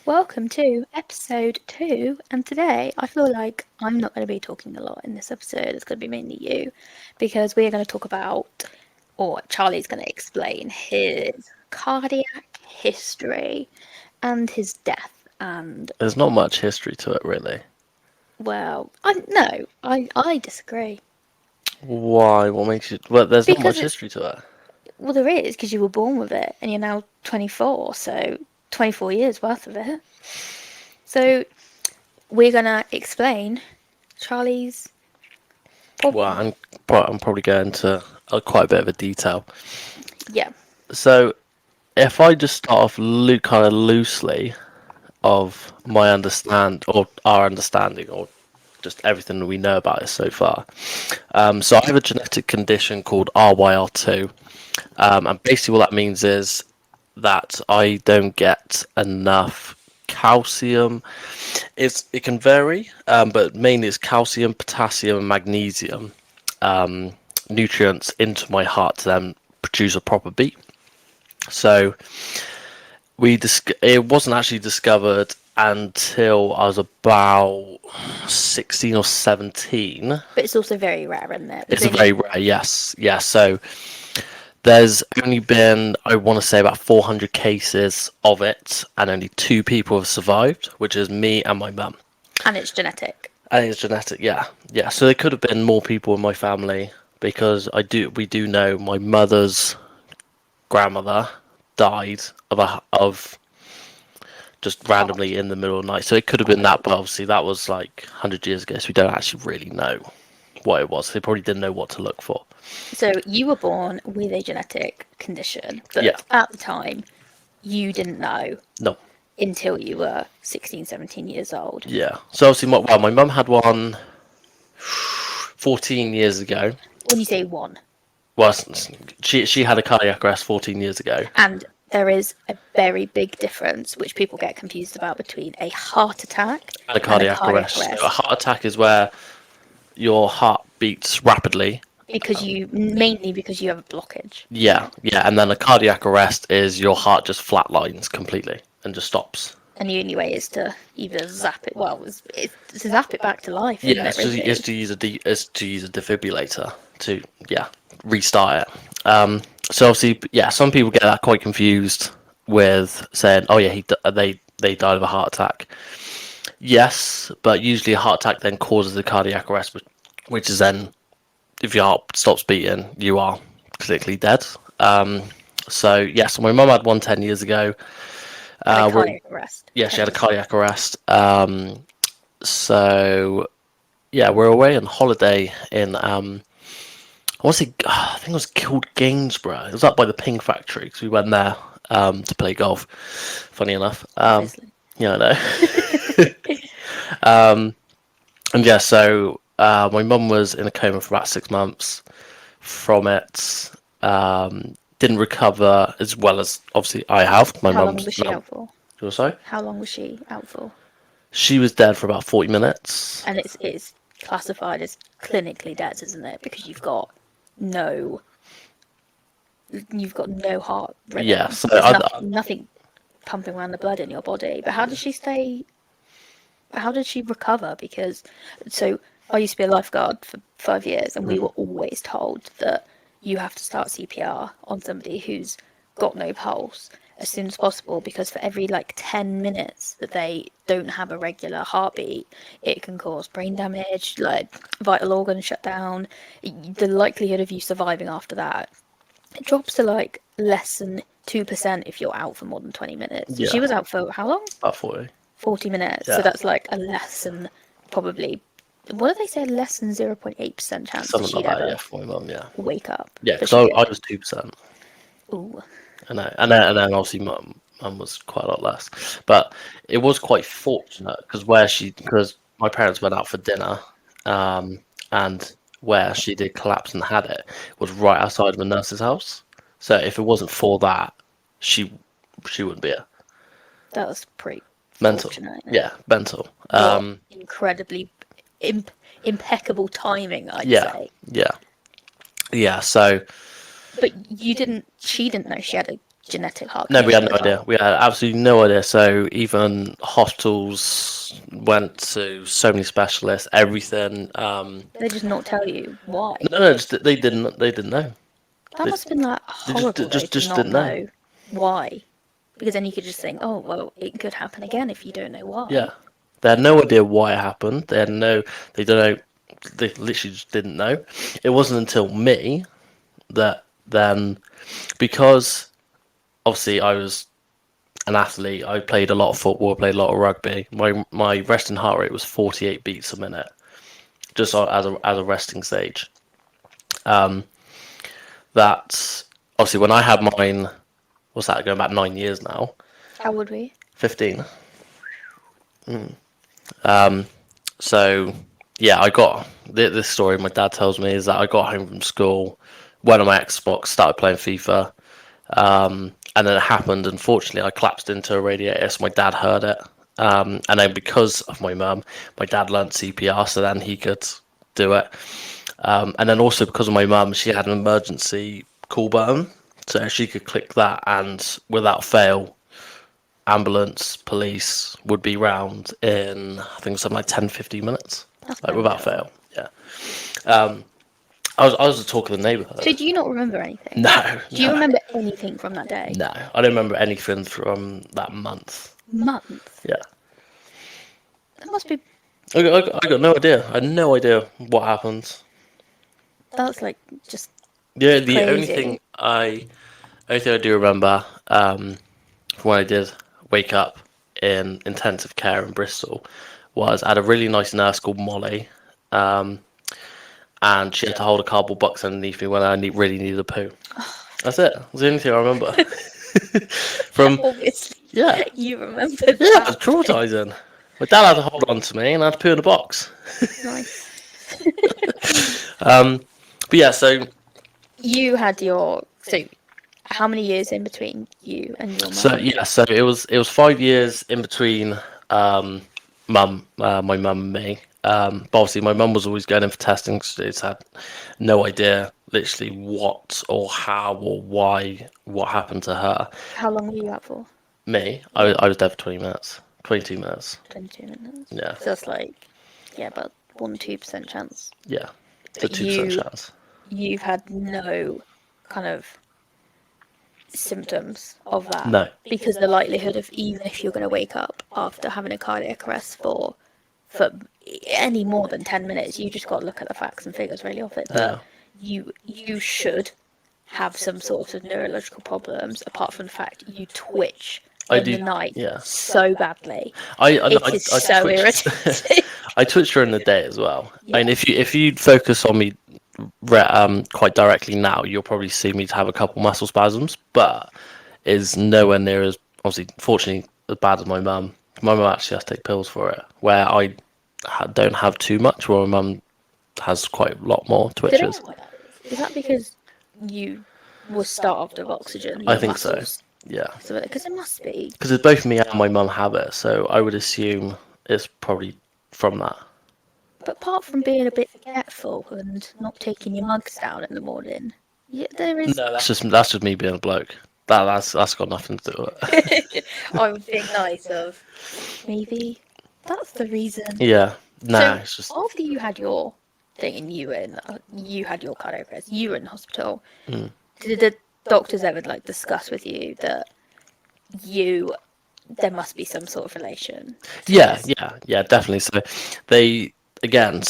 Welcome to episode 2, and today I feel like I'm not going to be talking a lot in this episode. It's going to be mainly you, because we're going to talk about, or Charlie's going to explain his cardiac history and his death. And There's not much history to it, really. well, I disagree, Why? What makes you? Well, there's not because much it's history to it. well, there is, because you were born with it, and you're now 24, so 24 years worth of it. So we're going to explain Charlie's Well, problem. I'm probably going into quite a bit of a detail. Yeah. So, if I just start off kind of loosely of my understand or our understanding or just everything that we know about it so far. So I have a genetic condition called RYR2, and basically what that means is that I don't get enough calcium. It can vary, but mainly it's calcium, potassium, and magnesium nutrients into my heart to then produce a proper beat. So it wasn't actually discovered until I was about 16 or 17. But it's also very rare, isn't it? It's a very rare, yes, yeah. So there's only been, I want to say, about 400 cases of it, and only two people have survived, which is me and my mum. And it's genetic. And it's genetic, yeah, yeah. So there could have been more people in my family because we do know my mother's grandmother died of just randomly in the middle of the night. So it could have been that, but obviously that was like 100 years ago, so we don't actually really know what it was. They probably didn't know what to look for. So you were born with a genetic condition, but Yeah. at the time, you didn't know No. until you were 16, 17 years old. Yeah. So obviously, my mum had one 14 years ago. When you say one. Well, she had a cardiac arrest 14 years ago. And there is a very big difference, which people get confused about, between a heart attack And a cardiac arrest. So a heart attack is where your heart beats rapidly. Mainly because you have a blockage. Yeah, yeah. And then a cardiac arrest is your heart just flatlines completely and just stops. And the only way is to either zap it. Well, it's to zap it back to life. Yeah, isn't it, it's to use a defibrillator to restart it. So obviously, yeah, some people get that quite confused with saying, "Oh yeah, they died of a heart attack." Yes, but usually a heart attack then causes a cardiac arrest, which is then, if your heart stops beating, you are clinically dead. So yes, my mum had one 10 years ago. Cardiac arrest. Yeah, she had a cardiac arrest. So yeah, we're away on holiday in I think it was called Gainsborough. It was up by the Ping Factory because we went there to play golf. Funny enough, yeah, I know. And yeah, so my mum was in a coma for about 6 months from it. Didn't recover as well as obviously I have. How long was she out for? Sorry? How long was she out for? She was dead for about 40 minutes. And it's classified as clinically dead, isn't it? Because you've got no heart rhythm. Yeah, so nothing pumping around the blood in your body. But how did she recover? Because I used to be a lifeguard for 5 years, and we were always told that you have to start CPR on somebody who's got no pulse as soon as possible, because for every 10 minutes that they don't have a regular heartbeat, it can cause brain damage, vital organs shut down. The likelihood of you surviving after that, it drops to less than 2% if you're out for more than 20 minutes. Yeah. She was out for how long? About 40. 40 minutes. Yeah. So that's a less than, probably, what do they say, less than 0.8% chance that she'd ever for my mum, wake up. Yeah, because I was 2%. Ooh. I know, and then obviously mum was quite a lot less, but it was quite fortunate because my parents went out for dinner, and where she did collapse and had it was right outside of a nurse's house. So if it wasn't for that, she wouldn't be here. That was pretty Mental. fortunate. Yeah, mental. Incredibly impeccable timing, I'd say. Yeah. So. But she didn't know she had a genetic heart No, we condition had no as idea. well. We had absolutely no idea. So even hospitals went to so many specialists, everything. They just not tell you why. No, no, just, they didn't. They didn't know. That They, must have been like they just, horrible though just, to just not didn't know. know why. Because then you could just think, oh well, it could happen again if you don't know Yeah, why. they had no idea why it happened. They had no. They don't know. They literally just didn't know. It wasn't until me that then, because obviously I was an athlete. I played a lot of football. Played a lot of rugby. My resting heart rate was 48 beats a minute, just as a resting stage. Um, that obviously when I had mine, what's that? Going back 9 years now. How would we? 15. So yeah, I got this story. My dad tells me is that I got home from school, went on my Xbox, started playing FIFA, and then it happened. Unfortunately, I collapsed into a radiator, so my dad heard it. And then because of my mum, my dad learnt CPR, so then he could do it. And then also because of my mum, she had an emergency call button, so she could click that, and without fail, ambulance, police would be round in, I think, something like 10, 15 minutes, That's like without mental. fail. Yeah. I was the talk of the So neighbourhood. do you not remember anything? No, Do you no, remember anything from that day? no. I don't remember anything from that month. Month. Yeah. That must be. I got no idea. I had no idea what happened. That's like just Yeah, the crazy. only thing I do remember from when I did wake up in intensive care in Bristol was I had a really nice nurse called Molly, um, and she had to hold a cardboard box underneath me when I really needed a poo. That's it. That's the only thing I remember. From Obviously, yeah, you remember yeah, it was that. traumatizing. My dad had to hold on to me, and I had to poo in a box. Nice. But yeah, so You had your. So, how many years in between you and your so mum? yeah, so it was 5 years in between my mum and me. But obviously my mum was always going in for testing. So it's had no idea, literally, what or how or why what happened to her. How long were you out for? Me, Yeah. I was there for 20 minutes, 22 minutes. 22 minutes. Yeah, So that's like, yeah, about 1-2% chance. yeah, it's a But 2% chance. you've had no kind of symptoms of that No, because the likelihood of even if you're going to wake up after having a cardiac arrest for any more than 10 minutes, you just got to look at the facts and figures really of it that yeah, you should have some sort of neurological problems apart from the fact you twitch I in do. the night Yeah, so badly. I It is so twitched. irritating. I twitch during the day as well. I Yeah. mean, if you focus on me quite directly now, you'll probably see me to have a couple muscle spasms, but is nowhere near as, obviously, fortunately, as bad as my mum. My mum actually has to take pills for it, where I don't have too much, where my mum has quite a lot more Did I twitches. know why that is? Is that because you were starved of oxygen, I your think so. muscles? Yeah, Because it must be. because both me and my mum have it, so I would assume it's probably from that. But apart from being a bit forgetful and not taking your mugs down in the morning, yeah, there is. No, that's just me being a bloke. That's got nothing to do with it. I would think nice of maybe that's the reason. Yeah, nah, So it's just after you had your thing and you had your cardiac arrest, you were in hospital. Did the doctors ever like discuss with you that you there must be some sort of relation to yeah, this? yeah, definitely. So they again,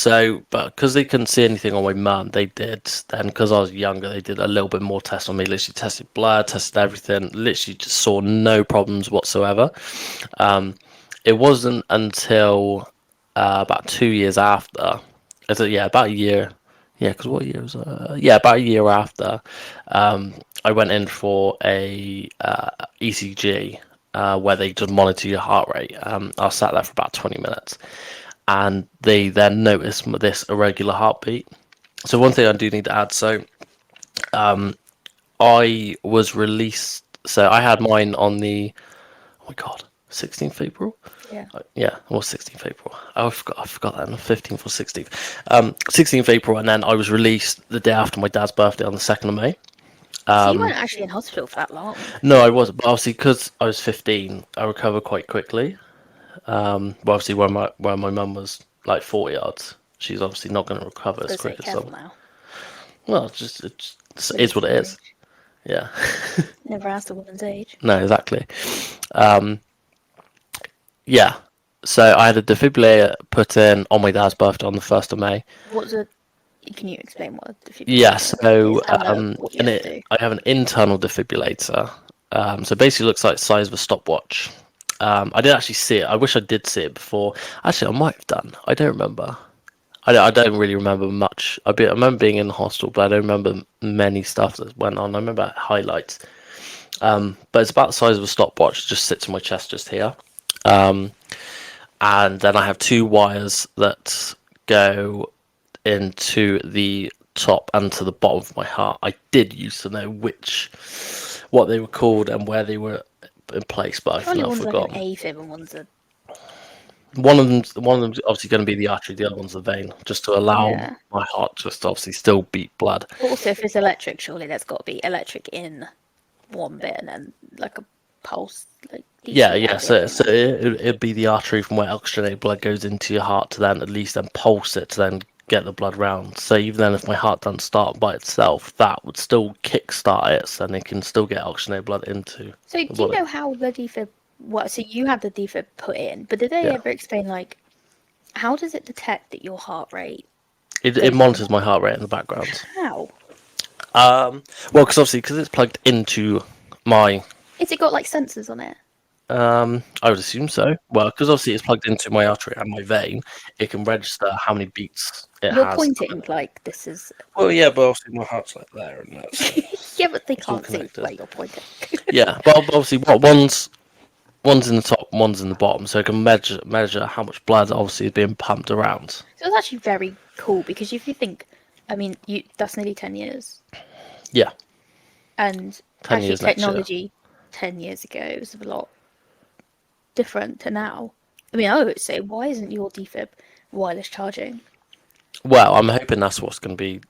but because they couldn't see anything on my mum, they did then because I was younger, they did a little bit more tests on me. Literally tested blood, tested everything. Literally just saw no problems whatsoever. It wasn't until about 2 years after. Yeah, about a year. Yeah, because what year was yeah, about a year after, I went in for a ECG where they just monitor your heart rate. I sat there for about 20 minutes, and they then noticed this irregular heartbeat. So one thing I do need to add, so I was released. So I had mine on the, oh my god, 16th April. Yeah. Yeah, it was 16th April. I forgot that. 15th or 16th. 16th April, and then I was released the day after my dad's birthday on the 2nd of May. So you weren't actually in hospital for that long. No, I wasn't, but obviously because I was 15, I recovered quite quickly. But obviously, where my mum was like 40 odds, she's obviously not going to I recover was as going to say, quick as some. careful now. Well, it is what it Release is. age. Yeah. Never asked a woman's age. No, exactly. Um, yeah. So I had a defibrillator put in on my dad's birthday on the 1st of May. What's a? Can you explain what a Yeah. defibrillator is So and what you and have to do? I have an internal defibrillator. So basically, it looks like the size of a stopwatch. I didn't actually see it. I wish I did see it before. Actually, I might have done. I don't remember. I don't really remember much. I remember being in the hostel, but I don't remember many stuff that went on. I remember highlights. But it's about the size of a stopwatch. It just sits on my chest just here. And then I have two wires that go into the top and to the bottom of my heart. I did used to know what they were called and where they were in place, but I've Surely now one's like an forgotten. AFib and one's a One of them's obviously going to be the artery, the other one's the vein, just to allow yeah. my heart just to obviously still beat blood. But also, if it's electric, surely there's got to be electric in one bit and then like a pulse, like Yeah, DC yeah. out the other. So it'd be the artery from where oxygenated blood goes into your heart to then at least then pulse it to then get the blood round. So even then, if my heart doesn't start by itself, that would still kickstart it, so then it can still get oxygenated blood into So the do you body. know how the defib? What? So you had the defib put in, but did they Yeah, ever explain like how does it detect that your heart rate it goes up and monitors my down? heart rate in the background. How? Well, because obviously because it's plugged into my Is it got like sensors on it? I would assume so. Well, because obviously it's plugged into my artery and my vein, it can register how many beats it You're has. pointing like this is. Well, yeah, but obviously my heart's like there, and that's Yeah, but they it's all can't see connected. where you're pointing. Yeah, but obviously, one's in the top, one's in the bottom, so it can measure how much blood obviously is being pumped around. So it's actually very cool because if you think, I mean, you that's nearly 10 years, Yeah, and 10 years actually next year. technology 10 years ago was a lot different to now. I mean, I would say, why isn't your defib wireless charging? Well, I'm hoping that's what's going to be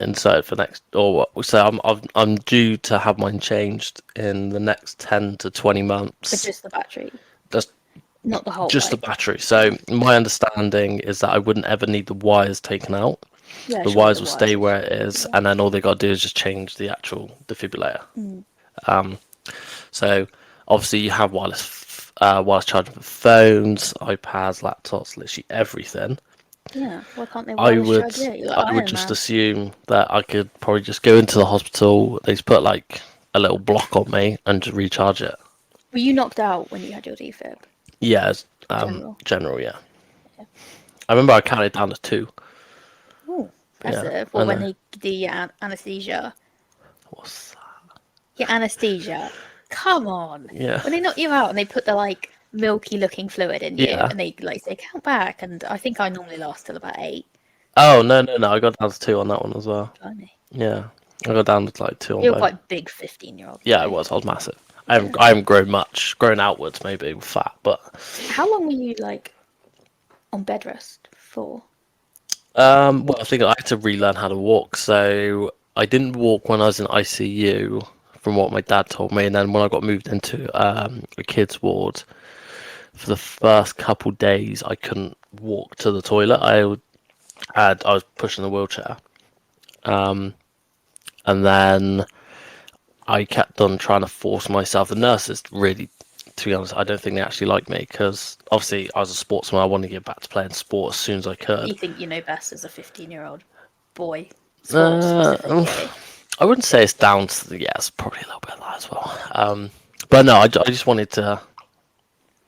inserted for next, or what? So I'm due to have mine changed in the next 10 to 20 But months. just the battery, That's not the whole just the like. battery. So my understanding is that I wouldn't ever need the wires taken out. Yeah, The surely wires the will wires stay will where just it is, be there. and then all they got to do is just change the actual defibrillator. So obviously you have wireless charging for phones, iPads, laptops, literally everything. Yeah, why can't they I wireless would charge it? You're like I would Iron just Man. assume that I could probably just go into the hospital. They just put like a little block on me and just recharge it. Were you knocked out when you had your defib? Yeah, General. general. Yeah, Yeah. I remember I counted down to two. Oh, Yeah, impressive. I Well, when know. they do your anesthesia. What's that? Your anesthesia. Come on. Yeah, When they knock you out and they put the like milky looking fluid in you yeah. and they like say count back and I think I normally last till about 8. Oh no! I got down to two on that one as well. Blimey. Yeah, I got down to like two on You're both. quite big 15-year-old Yeah, though. I was massive. Yeah. I haven't grown much. Grown outwards maybe with fat, but How long were you like on bed rest for? well, I think I had to relearn how to walk. So I didn't walk when I was in ICU, from what my dad told me, and then when I got moved into a kids ward, for the first couple days I couldn't walk to the toilet. I was pushing the wheelchair, and then I kept on trying to force myself. The nurses really, to be honest, I don't think they actually liked me because obviously I was a sportsman. I wanted to get back to playing sport as soon as I could. You think you know best as a 15-year-old boy, sports Uh, specifically. I wouldn't say it's down to the, yeah, it's probably a little bit of that as well. But no, I just wanted to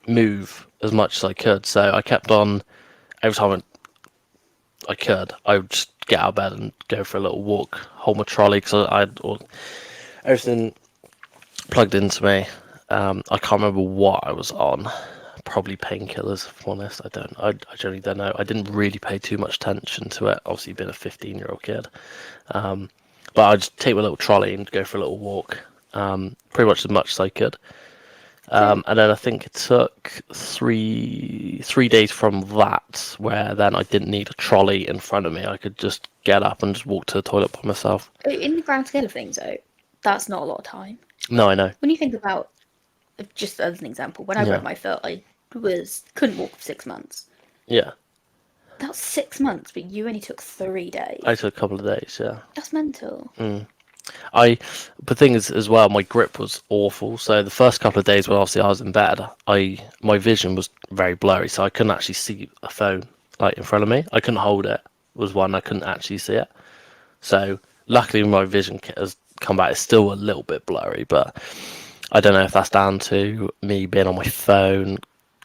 move as much as I could. So I kept on, every time I could, I would just get out of bed and go for a little walk, hold my trolley because I had everything plugged into me. I can't remember what I was on. Probably painkillers, if I'm honest. I generally don't know. I didn't really pay too much attention to it. Obviously, being a 15-year-old kid. But I'd just take my little trolley and go for a little walk. Pretty much as I could. And then I think it took three days from that, where then I didn't need a trolley in front of me. I could just get up and just walk to the toilet by myself. In the grand scale of things, though, That's not a lot of time. No, I know. When you think about, just as an example, when I broke Yeah, my foot, I couldn't walk for 6 months. yeah. That's 6 months, but you only took I 3 days. took a couple of days. Yeah. That's mental. I, the thing is as well, my grip was awful. So the first couple of days when obviously I was in bed, my vision was very blurry, so I couldn't actually see a phone like in front of me. I couldn't hold it. Was one I couldn't actually see it. So luckily my vision has come back. It's still a little bit blurry, but I don't know if that's down to me being on my phone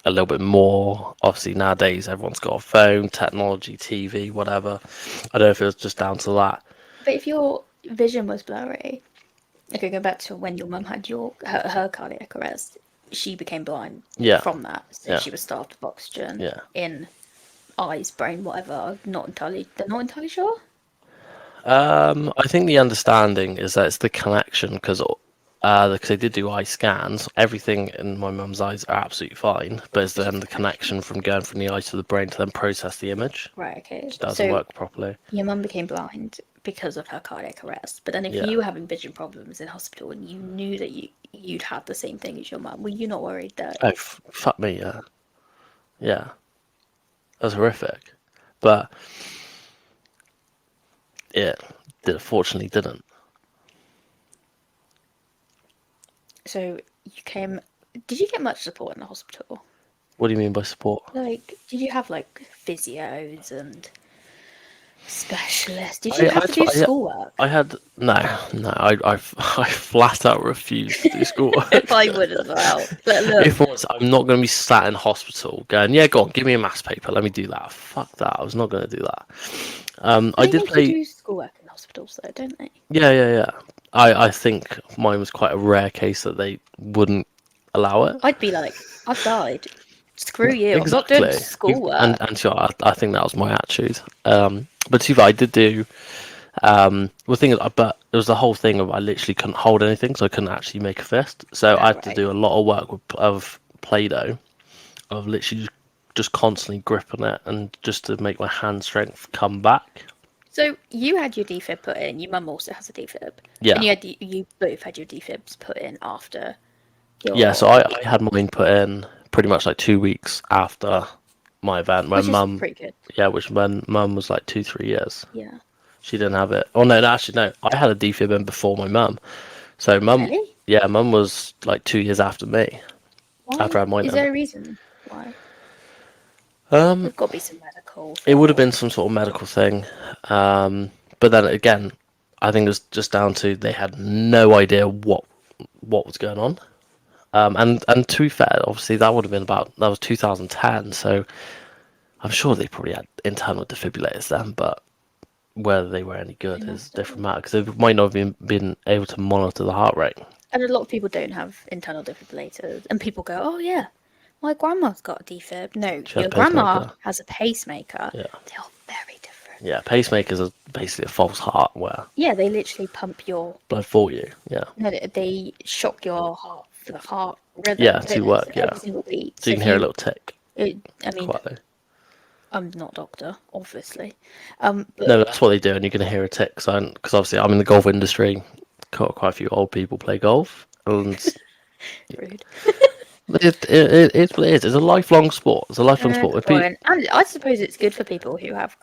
a little bit more. Obviously nowadays everyone's got a phone, technology, TV, whatever. I don't know if it was just down to that. But if your vision was blurry, okay, go back to when your mum had her cardiac arrest. She became blind Yeah, from that, so yeah, she was starved of oxygen yeah. in eyes, brain, whatever. Not entirely. They're not entirely sure. I think the understanding is that it's the connection because they did do eye scans. Everything in my mum's eyes are absolutely fine, but it's It's then just the the connection. connection from going from the eye to the brain to then process the image. Right. Okay. It doesn't So work properly. your mum became blind because of her cardiac arrest. But then, if Yeah. you were having vision problems in hospital and you knew that you'd had the same thing as your mum, were you not worried that? Oh, fuck me. Yeah. Yeah. That was horrific, but it fortunately didn't. So you came. Did you get much support in the hospital? What do you mean by support? Like, did you have like physios and specialists? Did you I, have I, to do I, schoolwork? I had no, no. I flat out refused to do schoolwork. I would as well. But look, If once I'm not going to be sat in hospital going, yeah, go on, give me a maths paper, let me do that. Fuck that. I was not going to do that. I they did make you play. do schoolwork in hospitals, though, don't they? Yeah, yeah, yeah. I think mine was quite a rare case that they wouldn't allow it. I'd be like, I've died. Screw you. I'm not doing Exactly. schoolwork. And sure, I think that was my attitude. But to be fair, I did do. The thing is, but it was the whole thing of I literally couldn't hold anything, so I couldn't actually make a fist. So I Oh, had to right. do a lot of work of Play-Doh, of literally just constantly gripping it and just to make my hand strength come back. So you had your defib put in. Your mum also has a defib, and Yeah, you both had your defibs put in after yeah. So your, I had mine put in pretty much like 2 weeks after my event. which is pretty good. Yeah, which when mum was like 2, 3 years. Yeah. She didn't have it. Oh no, no, actually no. I had a defib in before my mum. So mum, Really? yeah, mum was like 2 years after me. After I Why? had mine Is done. there a reason why? Um, There's got to be some medical it thing would have or been some sort of medical thing. But then again, I think it was just down to they had no idea what was going on. And to be fair, obviously that was 2010, so I'm sure they probably had internal defibrillators then, but whether they were any they good is must a different have. matter because they might not have been able to monitor the heart rate. And a lot of people don't have internal defibrillators, and people go, "Oh yeah, my grandma's got a defib." No, She had your a grandma pacemaker. has a pacemaker. Yeah, They are very different. yeah. Pacemakers are basically a false heart where Yeah, they literally pump your. blood for you. Yeah, No, they shock your heart for the heart rhythm, yeah, don't to they? So work. Yeah, every single beat. so So you if can hear a you, little tick I mean, quietly. I'm not a doctor, obviously, No, but that's what they do, and you're going to hear a tick. Because obviously I'm in the golf industry. Quite a few old people play golf, and rude. it's what it is. It's a lifelong sport. It's a lifelong sport. If people, Fine. And I suppose it's good for people who have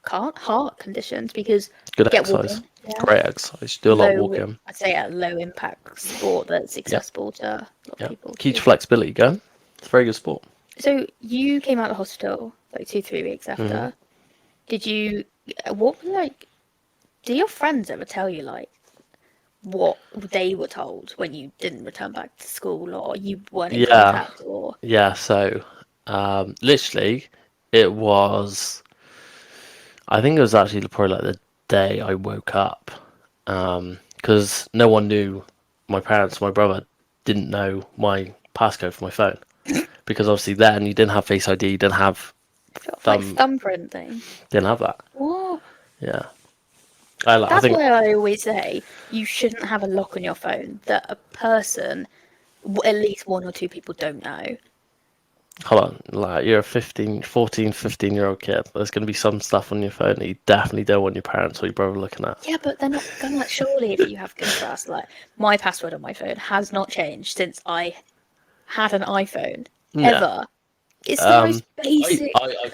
heart conditions because good get exercise, walking. Yeah. great exercise. Do a lot of Low, walking. I'd say a low impact sport that's Yeah, accessible to a lot of yeah. people Keeps too. flexibility going. It's a very good sport. So you came out of hospital like 2, 3 weeks Hmm. after. Did you? What were like? Do your friends ever tell you like what they were told when you didn't return back to school or you weren't in Yeah, contact or? yeah. So, literally, it was. I think it was actually probably like the day I woke up, because no one knew. My parents, my brother, didn't know my passcode for my phone because obviously then you didn't have Face ID, you didn't have Sort of like thumb, thumbprint thing. didn't have that. What? Yeah, I That's think why I always say you shouldn't have a lock on your phone that a person, at least one or two people, don't know. hold on, like you're a 15-year-old kid. There's going to be some stuff on your phone that you definitely don't want your parents or your brother looking at. Yeah, but they're not gonna, surely if you have good trust, like my password on my phone has not changed since I had an iPhone Yeah. ever. It's the Um, most basic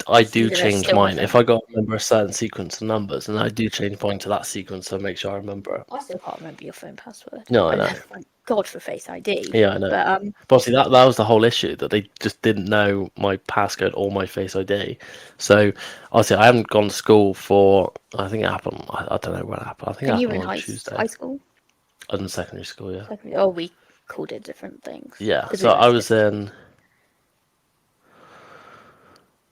I do thing, and it's change still my mine. If phone. I got to remember a certain sequence of numbers, and I do change mine to that sequence to make sure I remember it. I still can't remember your phone password. No, I I know. thank God for Face ID. Yeah, I know. But But see, that was the whole issue, that they just didn't know my passcode or my Face ID. So obviously, I haven't gone to school for. I think it happened. I don't know when it happened. I think it and you were happened in on high Tuesday. school, I was in secondary school. Yeah. secondary. Oh, we called it different things Yeah. because So we were in I was fifth. in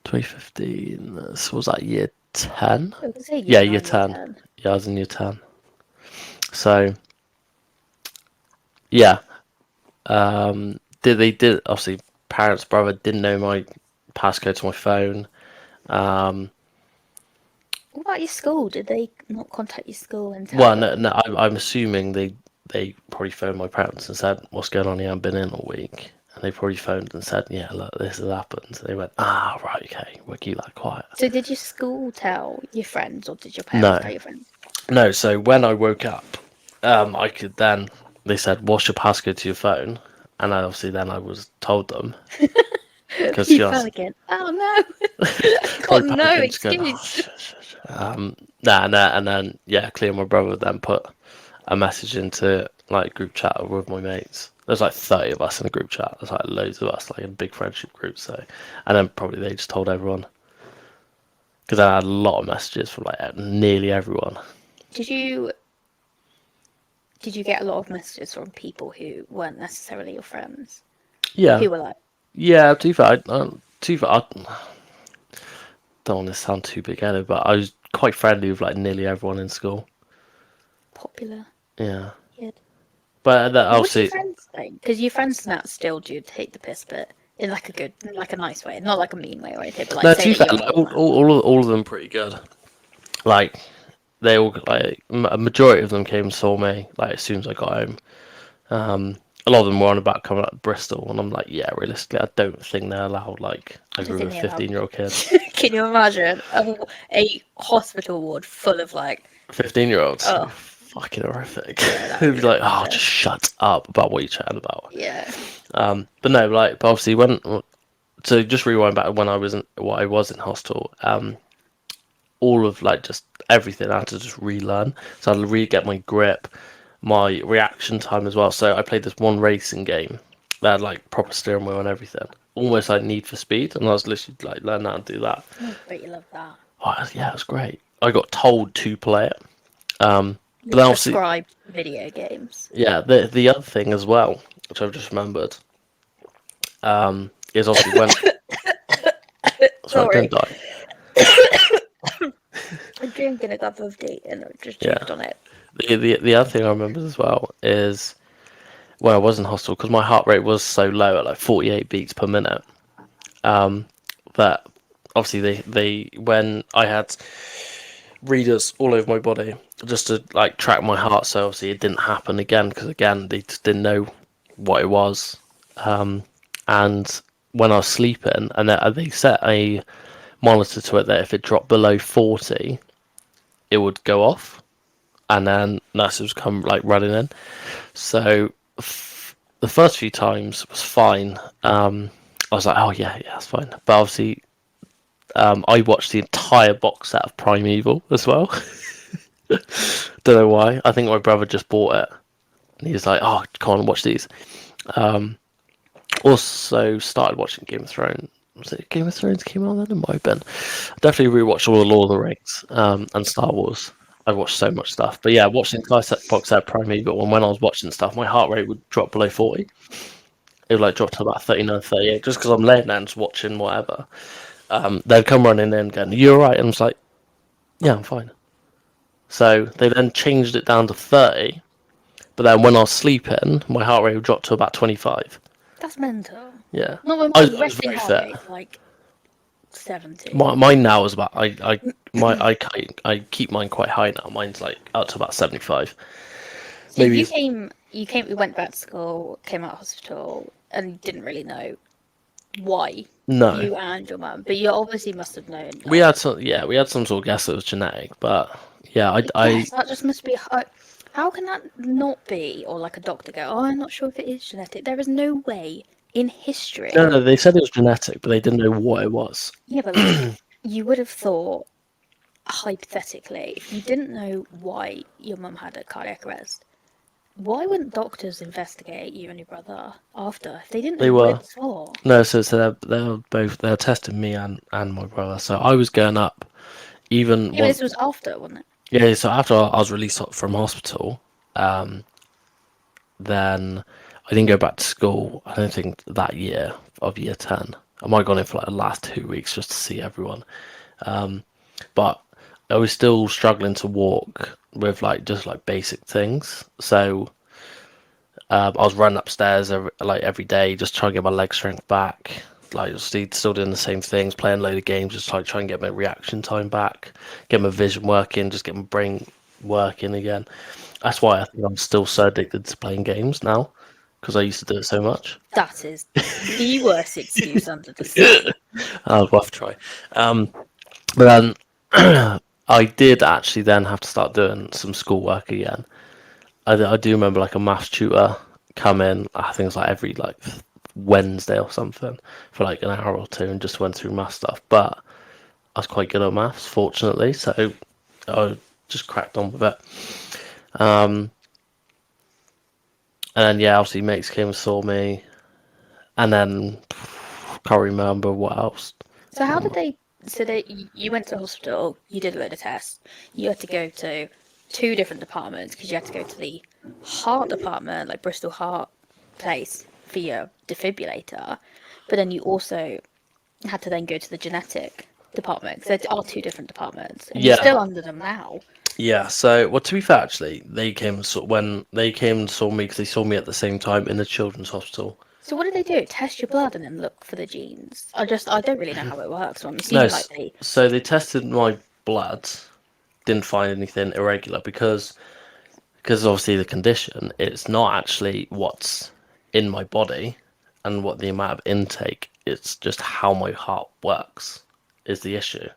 2015. So was that year 10? I was gonna say Yeah, year year nine, year 10. 10. Yeah, I was in year 10. So yeah, did they did obviously parents brother didn't know my passcode to my phone. Um, What about your school? Did they not contact your school and tell well, no, them? no, I'm assuming they probably phoned my parents and said, "What's going on? He hasn't been in all week." And they probably phoned and said, "Yeah, look, this has happened." So they went, "Ah, right, okay, we'll keep that quiet." So did your school tell your friends, or did your parents No, tell your friends? no. So when I woke up, I could then. They said, "What's your passcode to your phone?" And I, obviously then I was told them because You she asked. panicking. Oh no, I've got Probably no panicking, just going, oh, excuse. shit, shit, shit. Nah, and then yeah, Cleo, my brother, then put a message into like group chat with my mates. There's like 30 of us in a group chat. There's like loads of us, like a big friendship group. So, and then probably they just told everyone because I had a lot of messages from like nearly everyone. Did you did you get a lot of messages from people who weren't necessarily your friends? Yeah, Who were like yeah. I don't want to sound too big-headed, but I was quite friendly with like nearly everyone in school. popular? Yeah, Yeah. but that What do your obviously friends think? Because your friends now still do take the piss, but in like a good, like a nice way, not like a mean way or anything, but like no. say To be that fair, you're like, wrong. all of them pretty good. Like they all like a majority of them came and saw me like as soon as I got home. A lot of them were on about coming up to Bristol, and I'm like, yeah, realistically, I don't think they're allowed like I a don't group think of they allow. 15-year-old kids. Can you imagine a hospital ward full of like, 15-year-olds, oh fucking horrific. yeah, that would They'd be be like, oh, horrendous. just shut up about what you're chatting about. Yeah. But no, like, but obviously when so just rewind back when I was in hostel. All of like just everything I had to just relearn. So I had to really get my grip, my reaction time as well. So I played this one racing game that had like proper steering wheel and everything, almost like Need for Speed, and I was literally like learning how to do that. Oh, but you love that. Oh, yeah, it was great. I got told to play it, but You're then obviously, prescribed video games. yeah, the other thing as well, which I've just remembered, is obviously when sorry, don't Sorry. die. I'm drinking a cup of tea and I've just Yeah, choked on it. the other thing I remember as well is when I was in hostel because my heart rate was so low at like 48 beats per minute. That obviously they when I had readers all over my body just to like track my heart, so obviously it didn't happen again because again they just didn't know what it was. And when I was sleeping, and they set a monitor to it that if it dropped below 40, it would go off, and then nurses would come like running in. So the first few times was fine. I was like, oh yeah, that's fine. But obviously, I watched the entire box set of Primeval as well. Don't know why. I think my brother just bought it, and he was like, "Oh, come on, watch these." Also, started watching Game of Thrones. Was it Game of Thrones came out then? It might have been. Definitely rewatched all the Lord of the Rings and Star Wars. I watched so much stuff, but yeah, watching the entire box set of Primeval. And when I was watching stuff, my heart rate would drop below 40. It would like drop to about 39, 38, just because I'm laying there and just watching whatever. They'd come running in going, "You alright?" And I was like, "Yeah, I'm fine." So they then changed it down to 30, but then when I was sleeping, my heart rate would drop to about 25. That's mental. Yeah, Not when I my was resting very heart fit. rate's like 70. Mine now is about I keep mine quite high now. Mine's like up to about 75. So Maybe we went back to school, came out of hospital, and didn't really know why No, you and your mum, but you obviously must have known. we Oh, had some. Yeah, we had some sort of guess that it was genetic, but yeah, I yes, that just must be. How can that not be? Or like a doctor go, oh, I'm not sure if it is genetic. There is no way in no, history. no. They said it was genetic, but they didn't know what it was. Yeah, but like, you would have thought, hypothetically, if you didn't know why your mum had a cardiac arrest, why wouldn't doctors investigate you and your brother after if they didn't They know what it were was for? no, so they're testing me and my brother. So I was going up even Yeah, but one. this was after, wasn't it? Yeah, so after I was released from hospital, then I didn't go back to school. I don't think that year of year 10. I might have gone in for like the last 2 weeks just to see everyone. But I was still struggling to walk with like just like basic things. So I was running upstairs every day, just trying to get my leg strength back. Like still doing the same things, playing a load of games, just like trying to get my reaction time back, get my vision working, just get my brain working again. That's why I think I'm still so addicted to playing games now, because I used to do it so much. That is the worst excuse under the sun. I'll have to try. But then I did actually then have to start doing some schoolwork again. I do remember like a maths tutor come in. I think it's like every like Wednesday or something for like an hour or two and just went through math stuff. But I was quite good at maths, fortunately, so I just cracked on with it. And then yeah, obviously mates came and saw me, and then can't remember what else. So how did they? So they you went to hospital, you did a load of tests, you had to go to two different departments because you had to go to the heart department, like Bristol Heart place, for your defibrillator, but then you also had to then go to the genetic department because there are two different departments, and you're Yeah, still under them now. yeah. So, well, to be fair, actually, they came when they came and saw me because they saw me at the same time in the children's hospital. So what do they do? Test your blood and then look for the genes? I don't really know how it works. So I'm No, assuming like they. so they tested my blood, didn't find anything irregular because obviously the condition, it's not actually what's in my body and what the amount of intake, it's just how my heart works is the issue.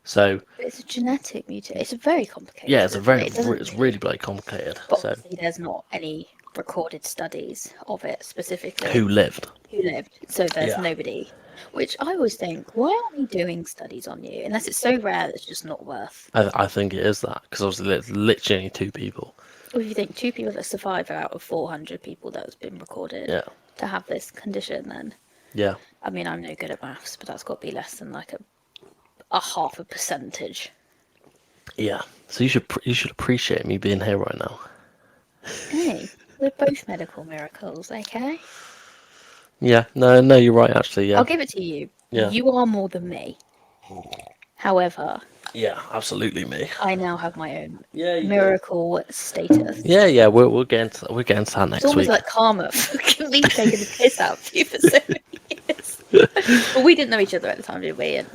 So It's a genetic mutation. It's very yeah, complicated, isn't it? It doesn't it's really. really bloody complicated. But So obviously, there's not any recorded studies of it specifically who lived? who lived. So there's Yeah, nobody. Which I always think, why aren't we doing studies on you? Unless it's so rare that it's just not worth. I think it is that because obviously it's literally only two people. Or if you think two people that survive out of 400 people that has been recorded Yeah, to have this condition, then yeah, I mean, I'm no good at maths, but that's got to be less than like a half a percentage. yeah. So you should appreciate me being here right now. Hey, we're both medical miracles, okay? Yeah, no, you're right. Actually, I'll yeah, give it to you. yeah, You are more than me. However, yeah. Absolutely, me. I now have my own Yeah, you do. miracle status. Yeah. We'll get into that It's next almost week. like karma for me taking the piss out of you for so many years. But we didn't know each other at the time, did we? And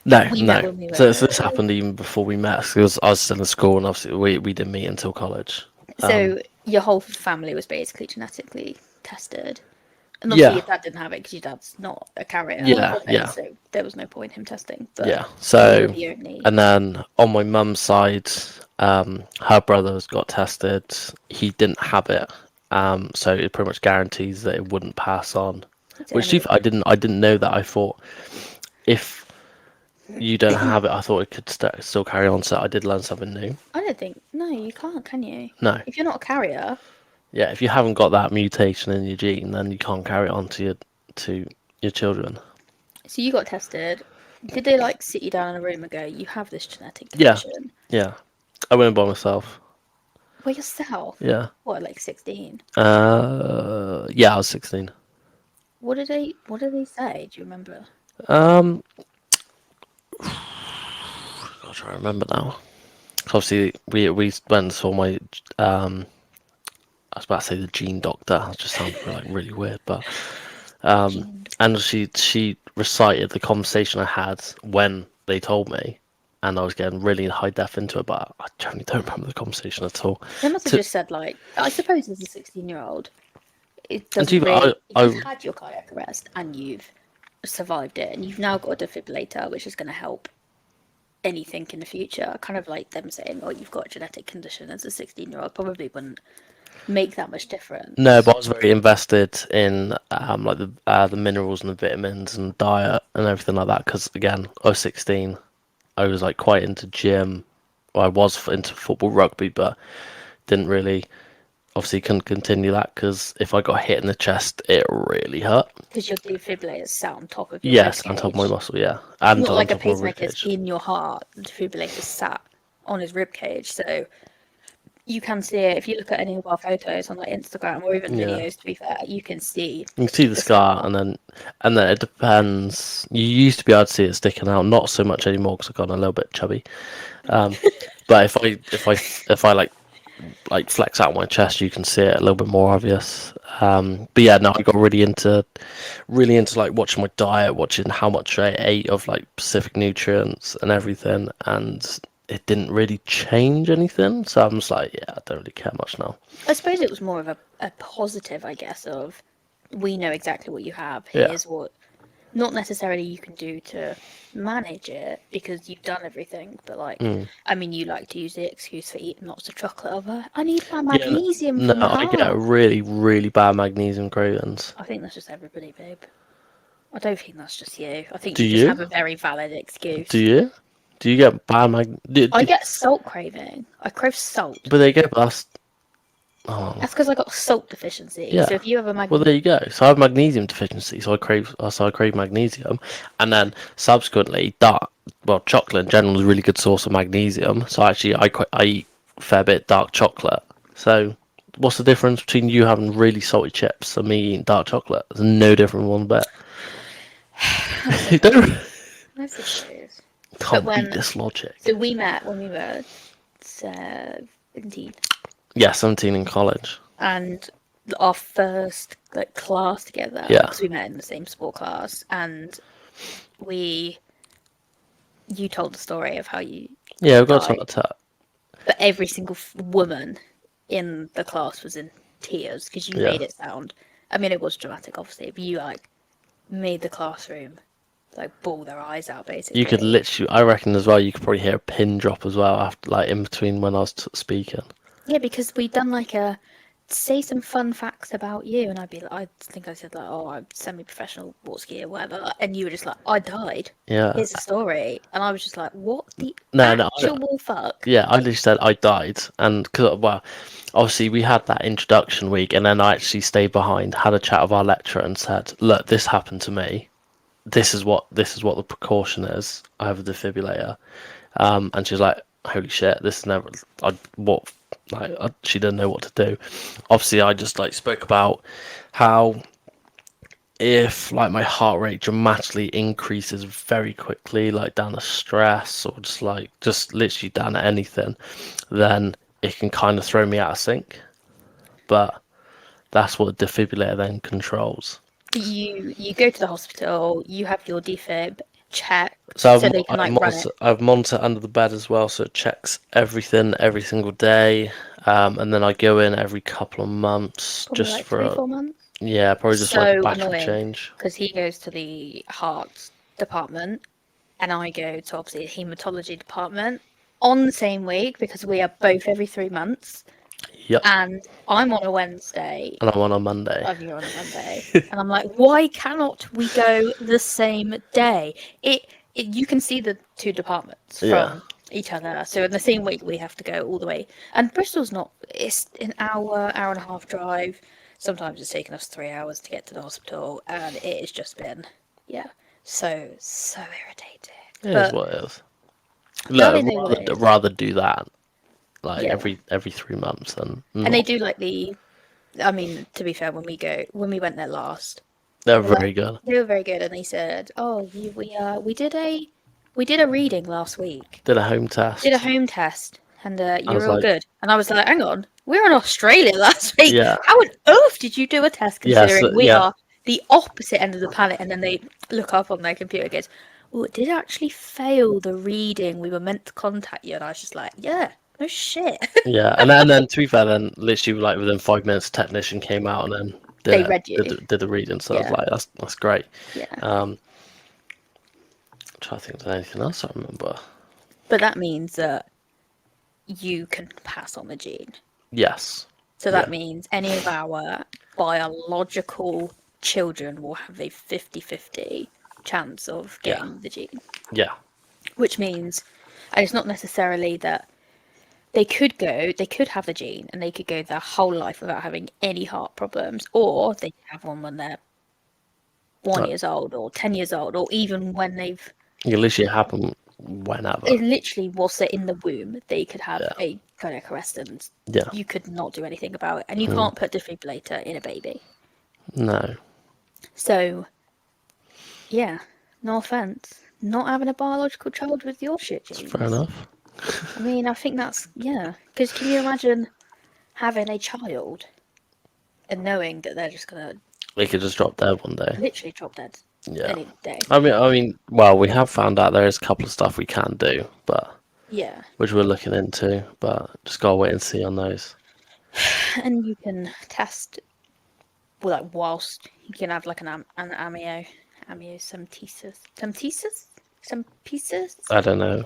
No, we met no. when we So this were. happened even before we met because I was still in school and obviously we didn't meet until college. So your whole family was basically genetically tested. And obviously Yeah, your dad didn't have it because your dad's not a carrier yeah, of it, yeah, so there was no point in him testing. But yeah. you were So the only. and then on my mum's side, her brothers got tested. He didn't have it, so it pretty much guarantees that it wouldn't pass on. That's it, Which and I didn't know that. I thought if you don't have it, I thought it could still carry on. So I did learn something new. I don't think. No, you can't, can you? No, If you're not a carrier, yeah, if you haven't got that mutation in your gene, then you can't carry it on to your children. so you got tested. Did they like sit you down in a room and go, "You have this genetic Yeah, condition"? yeah. I went by myself. By yourself? Yeah. What, like 16? Yeah, I was 16. What did they say? Do you remember? Um, gosh, I remember now. Obviously, we went and saw my I was about to say the gene doctor. That just sounds like really weird, but Genes. and she recited the conversation I had when they told me, and I was getting really high def into it, but I generally don't remember the conversation at all. They must have To, just said like, I suppose as a 16-year-old, it And doesn't really. If you've I had your cardiac arrest and you've survived it, and you've now got a defibrillator, which is going to help anything in the future, kind of like them saying, "Oh, you've got a genetic condition," as a 16-year-old probably wouldn't make that much no, difference. but I was very invested in like the minerals and the vitamins and diet and everything like that. Because again, I was 16. I was like quite into gym. Well, I was into football, rugby, but didn't really obviously couldn't continue that because if I got hit in the chest, it really hurt. Because your defibrillator sat on top of your rib Yes, on top of my cage. muscle, yeah, It's and not on like a top of my rib pacemaker's cage. in your heart. The defibrillator sat on his rib cage, so you can see it if you look at any of our photos on like Instagram or even Yeah, videos. To be fair, you can see you can see the the scar, scar. and then it depends. You used to be able to see it sticking out, not so much anymore because I've gotten a little bit chubby. Um, but if I like flex out my chest, you can see it a little bit more obvious. But yeah, no, I got really into like watching my diet, watching how much I ate of like specific nutrients and everything, and it didn't really change anything. So I'm just like, yeah, I don't really care much now. I suppose it was more of a positive, I guess, of we know exactly what you have. Yeah. Here's what not necessarily you can do to manage it because you've done everything, but like, Mm. I mean, you like to use the excuse for eating lots of chocolate over. I need my Yeah, magnesium no, for my I get heart. really, really bad magnesium cravings. I think that's just everybody, babe. I don't think that's just you. I think Do you just you? have a very valid Do excuse. you? Do you get bad I get salt craving. I crave salt. but they get that's oh That's because I got salt deficiency. yeah. So if you have a Well, there you go. So I have magnesium deficiency, so I crave magnesium, and then subsequently, chocolate in general is a really good source of magnesium. So actually, I eat a fair bit dark chocolate. So what's the difference between you having really salty chips and me eating dark chocolate? There's no different one bit. I You don't suppose. I suppose. But can't beat when this logic. so we met when we were 17, Yeah, 17 in college. and our first like class together Yeah, because we met in the same sport class, and we you told the story of how you yeah, we've got to died, talk. but every single woman in the class was in tears because you Yeah, made it sound. I mean, it was dramatic, obviously, but you like made the classroom like bawl their eyes out, you could basically. literally. I reckon as well. You could probably hear a pin drop as well after, like in between when I was speaking. Yeah, because we'd done like a say some fun facts about you, and I'd be like, I think I said like, oh, I'm semi-professional water skier, whatever, and you were just like, I died. Yeah. Here's the story, and I was just like, what the No, no. actual fuck? Yeah, I literally said I died, and because well, obviously we had that introduction week, and then I actually stayed behind, had a chat with our lecturer, and said, "Look, this happened to me. This is what the precaution is. I have a defibrillator." And she was like, "Holy shit, this is never. What? She didn't know what to do." Obviously, I just like spoke about how if like my heart rate dramatically increases very quickly, like down to stress or just literally down to anything, then it can kind of throw me out of sync. But that's what the defibrillator then controls. But you go to the hospital, you have your defib checked, So so they can like run it. I've monitor under the bed as well, so it checks everything every single day. And then I go in every couple of months Probably just like for three, a 4 months. yeah, probably just like a So battery annoying change. because he goes to the heart department and I go to obviously the haematology department on the same week because we are both every 3 months. Yep, And I'm on a Wednesday, and I'm on Monday. and you're on a Monday, and I'm like, why cannot we go the same day? It you can see the two departments Yeah, from each other. So in the same week we have to go all the way. And Bristol's not. It's an hour and a half drive. Sometimes it's taken us 3 hours to get to the hospital, and it has just been, yeah, so irritating. it is But what it is. now they Look, know what it is. rather do that like Yeah, every 3 months than and they not. do like the. I mean, to be fair, when we went there last, They're they were like very good. they were very good, and they said, "Oh, we did a reading last week, Did a home did a test. home test, and I you're was all like, good." And I was like, "Hang on, we were in Australia last week. yeah, How on earth did you do a test? yeah, Considering we yeah, are the opposite end of the planet." And then they look up on their computer and goes, "Oh, it did actually fail the reading. We were meant to contact you." And I was just like, "Yeah, no shit." yeah. And then to be fair, then literally like within 5 minutes, a technician came out, and then They read you. did the reading, so I was Yeah. like, that's great. Yeah. I'm trying to think of anything else I remember. But that means that you can pass on the gene. Yes. So Yeah. that means any of our biological children will have a 50-50 chance of Yeah. getting the gene. Yeah. Which means, and it's not necessarily that they could have the gene and they could go their whole life without having any heart problems, or they could have one when they're 1 years old or 10 years old, or even when they've At least it happen whenever. it literally whilst they're in the womb, they could have Yeah. a cardiac arrest and Yeah. you could not do anything about it. And you can't put defibrillator in a baby. No. So, yeah, no offense. Not having a biological child with your shit It's fair genes. enough. I mean, I think that's, yeah. Because can you imagine having a child and knowing that they're just going to They could just drop dead one day. literally drop dead Yeah. any day? Well, we have found out there is a couple of stuff we can do, but Yeah. which we're looking into, but just gotta wait and see on those. And you can test, well, like, whilst you can have like an amniocentesis. Some pieces? I don't know.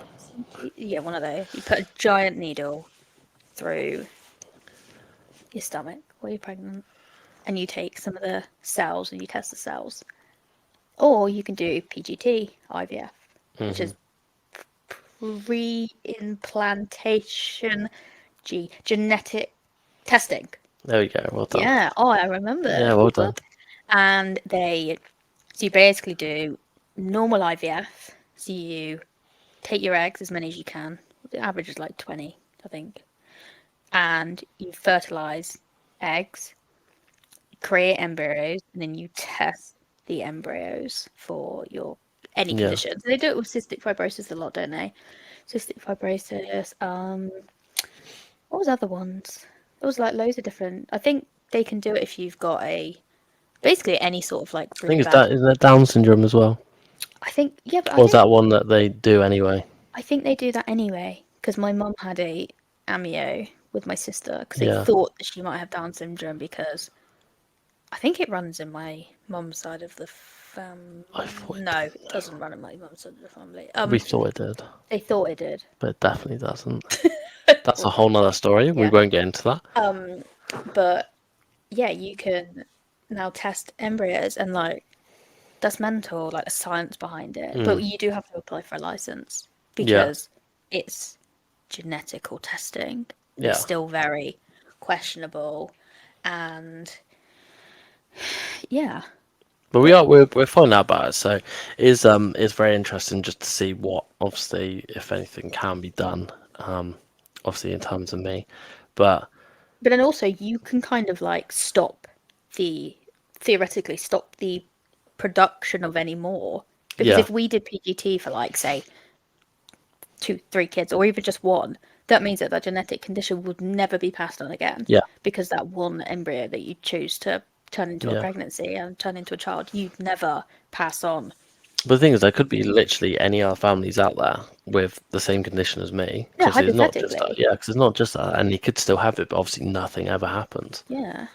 Yeah, one of those. You put a giant needle through your stomach while you're pregnant, and you take some of the cells and you test the cells. Or you can do PGT IVF, which is pre-implantation genetic testing. There we go. Well done. Yeah. Oh, I remember. Yeah, well done. And so you basically do normal IVF. So you take your eggs, as many as you can. The average is like 20, I think. And you fertilize eggs, create embryos, and then you test the embryos for any Yeah. condition. So they do it with cystic fibrosis a lot, don't they? Cystic fibrosis. What was other ones? There was like loads of different. I think they can do it if you've got basically any sort of like I really think it's bad. that. Isn't that Down syndrome as well? I think, yeah, but Or is that one that they do anyway? I think they do that anyway because my mum had a amio with my sister because they Yeah. thought that she might have Down syndrome because I think it runs in my mum's side of the family. I thought it No, did, it doesn't run in my mum's side of the family. We thought it did, They thought it did. but it definitely doesn't. That's a whole nother story. We Yeah. won't get into that. But yeah, you can now test embryos and like that's mental, like the science behind it. But you do have to apply for a license because it's genetical testing. Yeah. It's still very questionable, and yeah, But we're finding out about it, so it's very interesting just to see what obviously if anything can be done. Obviously in terms of me, but then also you can kind of like theoretically stop the production of any more because Yeah. if we did PGT for like say 2-3 kids or even just one, that means that genetic condition would never be passed on again. Yeah. Because that one embryo that you choose to turn into a pregnancy and turn into a child, you'd never pass on. But the thing is, there could be literally any other families out there with the same condition as me. Yeah, Because it's not just that. hypothetically. Yeah, because it's not just that, and you could still have it, but obviously nothing ever happens. Yeah,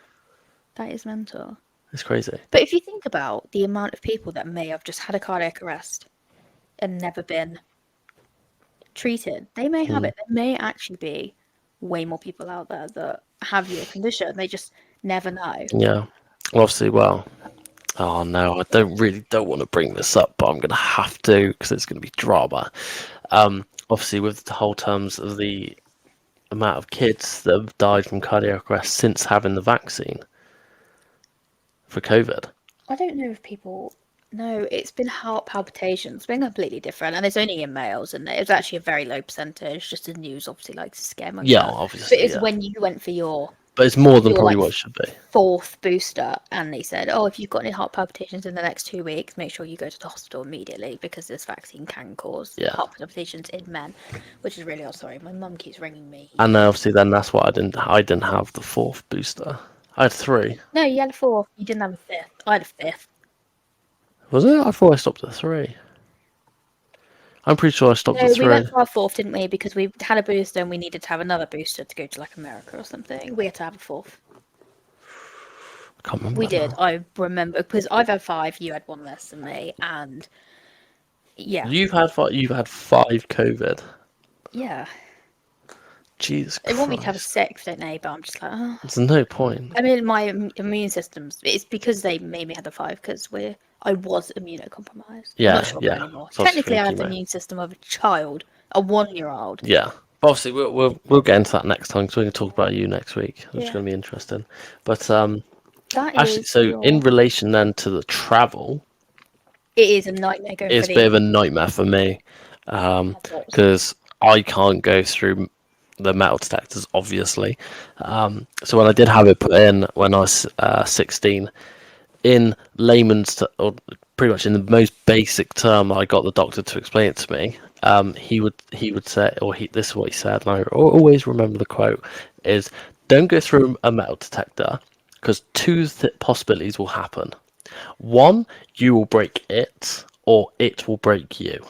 that is mental. It's crazy. But if you think about the amount of people that may have just had a cardiac arrest and never been treated, they may have it. There may actually be way more people out there that have your condition. They just never know. Yeah. Obviously, well. Oh no, I don't want to bring this up, but I'm gonna have to because it's gonna be drama. Obviously, with the whole terms of the amount of kids that have died from cardiac arrest since having the vaccine for COVID. I don't know if people know. It's been heart palpitations. It's been completely different, and it's only in males, and it's actually a very low percentage. Just the news obviously likes to scare money. Yeah, But obviously. it's Yeah. when you went for your But it's more than your, probably like, what it should be. 4th booster, and they said, "Oh, if you've got any heart palpitations in the next 2 weeks, make sure you go to the hospital immediately because this vaccine can cause heart palpitations in men," which is really odd. Sorry, my mum keeps ringing me. And obviously, then that's why I didn't have the 4th booster. I had 3. No, you had a 4th. You didn't have a 5th. I had a 5th. Was it? I thought I stopped at 3. I'm pretty sure I stopped No, at we 3. went for our 4th, didn't we? Because we had a booster and we needed to have another booster to go to like America or something. We had to have a 4th. Can't remember We that did. now. I remember because I've had 5, you had one less than me, and yeah, You've had 5 COVID. yeah. Jesus They want me to have a Christ. 6th, don't they? But I'm just like, oh. There's no point. I mean, my immune system's. It's because they made me have the 5 because I was immunocompromised. I'm not Yeah, sure about yeah. anymore. It's obviously Technically, from I have the chemo. immune system of a child, a 1-year-old. Yeah. But obviously, we'll get into that next time because we're going to talk about you next week, which is Yeah, going to be interesting. But that actually, is so in your. relation then to the travel, It is a nightmare going for it's a bit the of a nightmare for me airports. because I can't go through the metal detectors, obviously. So when I did have it put in when I was 16, in layman's or pretty much in the most basic term, I got the doctor to explain it to me. He would say, this is what he said, and I always remember the quote is, "Don't go through a metal detector because two possibilities will happen. One, you will break it, or it will break you.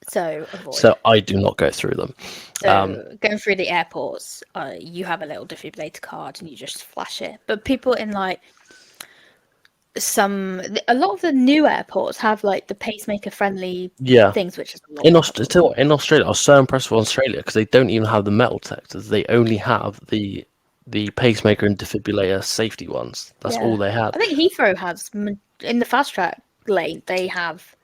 So avoid. So I do not go through them." So going through the airports, you have a little defibrillator card and you just flash it. But people in like a lot of the new airports have like the pacemaker friendly Yeah. things, which is a lot of hassle. In Australia, I was so impressed with Australia because they don't even have the metal detectors. They only have the pacemaker and defibrillator safety ones. That's all Yeah, they had. I think Heathrow has in the fast track lane. They have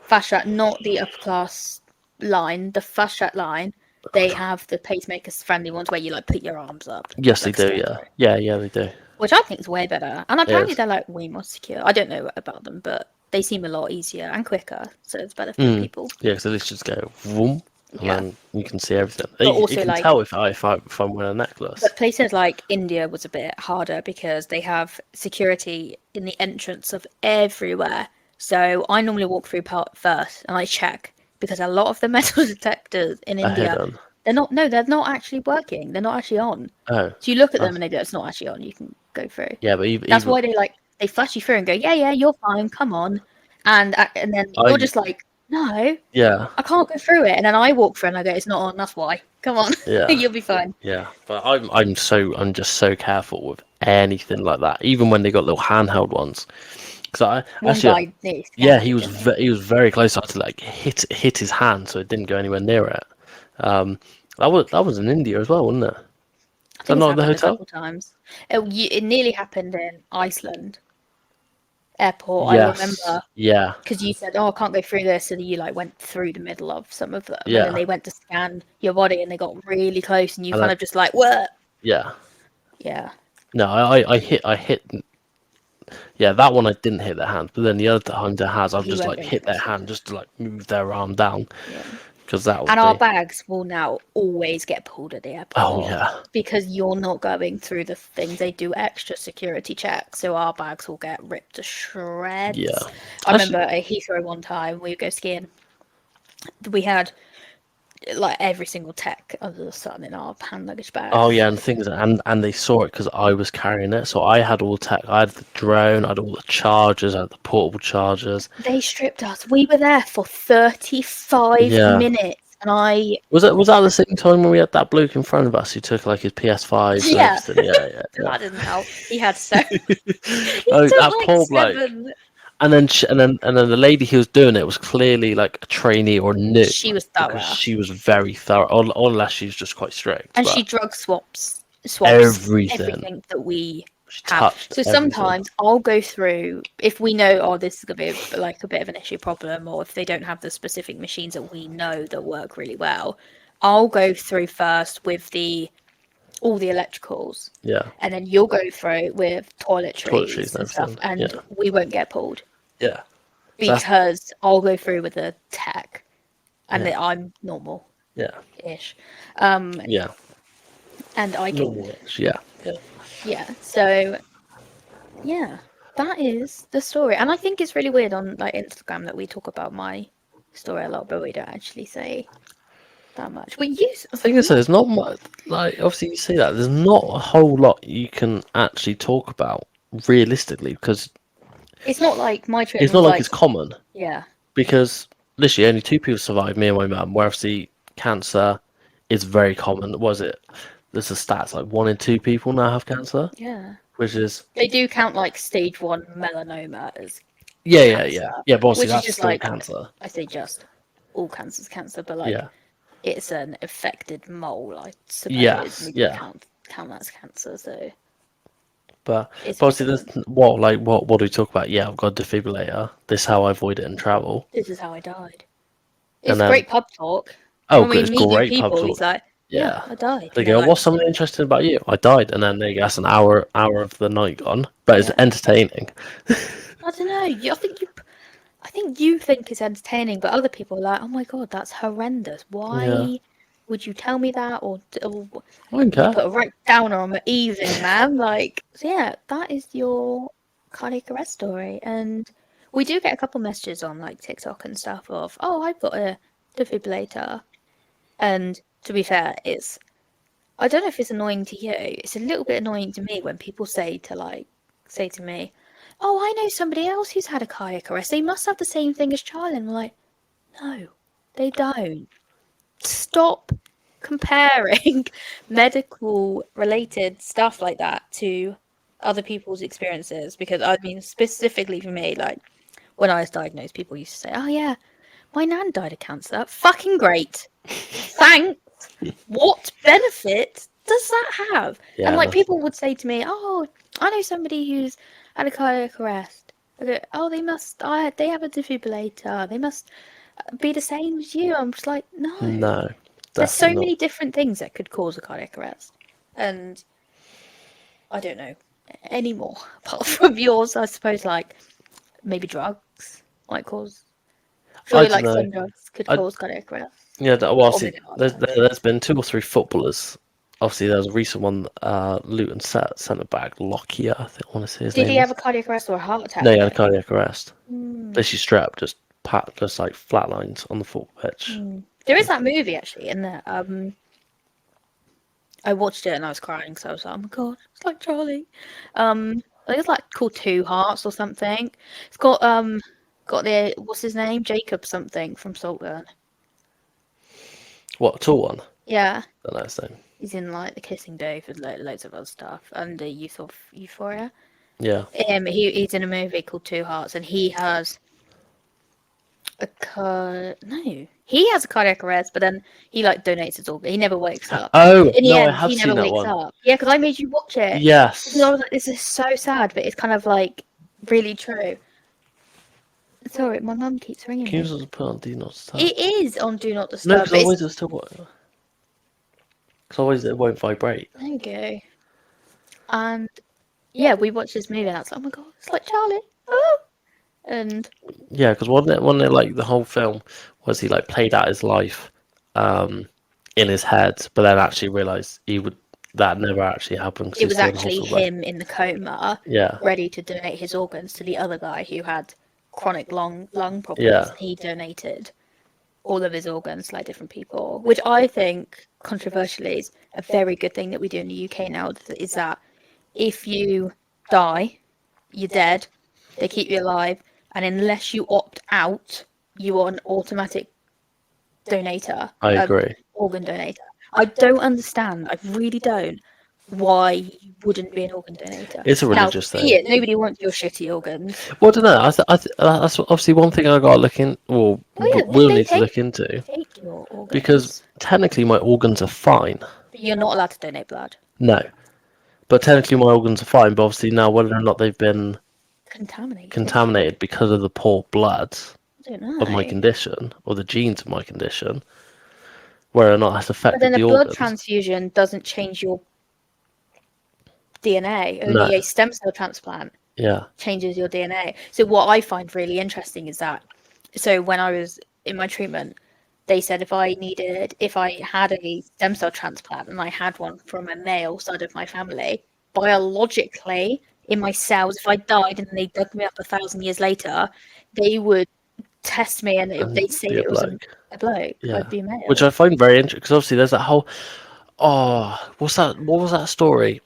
fast track, not the upper class line, the fast track line. They have the pacemakers friendly ones where you like put your arms up, Yes, they like do. step Yeah, through, yeah, they do. which I think is way better. And It apparently is. they're like way more secure. I don't know about them, but they seem a lot easier and quicker, so it's better for people. Yeah, because they just go vroom, and Yeah, then you can see everything. but You also can like, tell if I'm wearing a necklace. but places like India was a bit harder because they have security in the entrance of everywhere. So I normally walk through part first and I check because a lot of the metal detectors in A India, hidden. they're not actually working. They're not actually on. Oh, So you look at them that's, and they go, it's not actually on. You can go through. yeah, but That's even why they flash you through and go, yeah, yeah, you're fine. Come on, and then you're I just like, no, yeah I can't go through it. And then I walk through and I go, it's not on. That's why. Come on, yeah. you'll be fine. Yeah, but I'm just so careful with anything like that. Even when they got little handheld ones, because I One actually guy nearly yeah scared me, didn't he? he was very close. I had to like hit his hand so it didn't go anywhere near it. Um, that was in India as well, wasn't it? I Is that think it's not at the happened a hotel? couple times. It nearly happened in Iceland airport. I Yes. remember Yeah. because you said, "Oh, I can't go through this," so you like went through the middle of some of them, and then Yeah. they went to scan your body, and they got really close, and you And kind I of just like, "What?" yeah. Yeah, No, I hit. Yeah, that one I didn't hit their hand, but then the other times it has, I've he just went like really hit their close. hand just to like move their arm down Yeah. because that would And our be. bags will now always get pulled at the Oh airport yeah. because you're not going through the things. They do extra security checks, so our bags will get ripped to Yeah. shreds. I remember Actually, at Heathrow one time we would go skiing. We had like every single tech under the sun in our hand luggage oh bags. yeah, and things, and they saw it because I was carrying it, so I had all the tech. I had the drone, I had all the chargers, I had the portable chargers. They stripped us. We were there for 35 Yeah, minutes, and I was that the same time when we had that bloke in front of us who took like his PS5s and yeah, everything? Yeah, that didn't help. He had so he oh, took that like poor bloke. 7. And then the lady who was doing it was clearly like a trainee or new She was because thorough. she was very thorough, or unless she's just quite strict. And she But drug swabs everything, everything that we she have. touched So everything. sometimes I'll go through if we know, oh, this is gonna be like a bit of an issue problem, or if they don't have the specific machines that we know that work really well, I'll go through first with the all the electricals, Yeah, and then you'll go through with toiletries toiletries and and stuff, everything. and Yeah, we won't get pulled yeah. So that's because I'll go through with the tech, and yeah, I'm yeah, normal-ish, um, yeah. and I can Normal. Yeah, yeah. yeah. So yeah, that is the story. And I think it's really weird on like Instagram that we talk about my story a lot, but we don't actually say that much. We use Thing is, there's not much. Like, obviously, you see that there's not a whole lot you can actually talk about realistically because it's not like my trip it's not was like like it's common. yeah. Because literally only two people survived, me and my mum. Where obviously cancer is very common. Was it? There's a stats like 1 in 2 people now have cancer, Yeah. which is They do count like stage 1 melanoma as yeah, yeah, cancer, yeah, yeah. But obviously, which is that's just still like, cancer. I say just all cancer's cancer, but like Yeah. it's an affected mole, I suppose. Yes. We would Yeah. count that as cancer, so But, it's but a bit obviously, different. there's what do we talk about? Yeah, I've got a defibrillator. This is how I avoid it in travel. This is how I died. And It's then great pub talk. oh, When we good, it's meet new great pub people, he's talk. like, "Yeah, Yeah. I died," They and they're go, like, "What's something interesting about you?" I died, and then they go, that's an hour of the night gone, but it's "Yeah." entertaining. I don't know. I think you think it's entertaining, but other people are like, "Oh my god, that's horrendous. Yeah, Why would you tell me that?" Or I don't you care. put a right downer on my evening, man. Like, so yeah, that is your cardiac arrest story. And we do get a couple messages on like TikTok and stuff of, "Oh, I've got a defibrillator." And to be fair, I don't know if it's annoying to you. It's a little bit annoying to me when people say to me, "Oh, I know somebody else who's had a cardiac arrest. They must have the same thing as Charlie." And I'm like, "No, they don't. Stop comparing medical related stuff like that to other people's experiences." Because I mean, specifically for me, like when I was diagnosed, people used to say, "Oh yeah, my nan died of cancer. Fucking great. Thanks. What benefit does that have?" And Yeah, like that's, people would say to me, "Oh, I know somebody who's had a cardiac arrest." I go, "Oh, they have a defibrillator. They must be the same as you." I'm just like, no. no, There's so definitely not. many different things that could cause a cardiac arrest, and I don't know any more apart from yours. I suppose like maybe drugs might cause. I Surely, don't like know. some drugs could I cause cardiac arrest, yeah, well, or see, maybe heart there's attacks. there's been two or three footballers. Obviously, there was a recent one, Luton centre back Lockyer, I think I want to say his Did he name have is. a cardiac arrest or a heart No, attack he had a though? cardiac arrest. Mm. Literally strapped, just like flatlines on the football pitch. Mm. There is that movie actually in there. I watched it and I was crying, so I was like, "Oh my god, it's like Charlie." I think it's like called Two Hearts or something. It's got the what's his name, Jacob something from Saltburn. What, tall one? Yeah, Don't know his name. he's in like The Kissing Booth with loads of other stuff and the Youth of Euphoria. Yeah. He's in a movie called Two Hearts and he has no, he has a cardiac arrest, but then he like donates his organ. He never wakes up. Oh In the no, I end, have he never seen that wakes one. up. Yeah, because I made you watch it because I Yes. was like, this is so sad, but it's kind of like really true. Sorry, my mum keeps ringing Can you me. just put on Do Not Disturb? It is on Do Not No, Disturb, because but it's otherwise it'll still work. Because otherwise it won't vibrate. there you go. And yeah, we watched this movie, and I was like, "Oh my god, it's like Charlie." Oh! And Yeah, because wasn't it like the whole film was he like played out his life um, in his head, but then actually realised he would that never actually happened because it he's was still in the actually hospital bed. him in the coma, Yeah, ready to donate his organs to the other guy who had chronic lung problems, yeah, and he donated all of his organs to like different people, which I think controversially is a very good thing that we do in the UK now. Is that if you die, you're dead, they keep you alive, and unless you opt out, you are an automatic donator, I agree. organ donator. I don't understand. I really don't. Why you wouldn't be an organ donator? It's a Now, religious be thing. it. Nobody wants your shitty organs. Well, I don't know. That's obviously one thing I got to look in. Well, Oh yeah, we'll need to look into take your because organs, technically my organs are fine. but you're not allowed to donate blood. No, but technically my organs are fine. But obviously now whether or not they've been Contaminated. contaminated because of the poor blood I don't of my know. condition or the genes of my condition, whether or not that's But affected then a the blood organs. transfusion doesn't change your DNA. No, Only a stem cell transplant yeah, changes your DNA. So what I find really interesting is that, so when I was in my treatment, they said if I had a stem cell transplant and I had one from a male side of my family, biologically in my cells, if I died and they dug me up 1,000 years later, they would test me and and they'd say be a it was bloke. a bloke. Yeah, I'd be a which male. I find very interesting because obviously there's that whole. Oh, what's that? What was that story?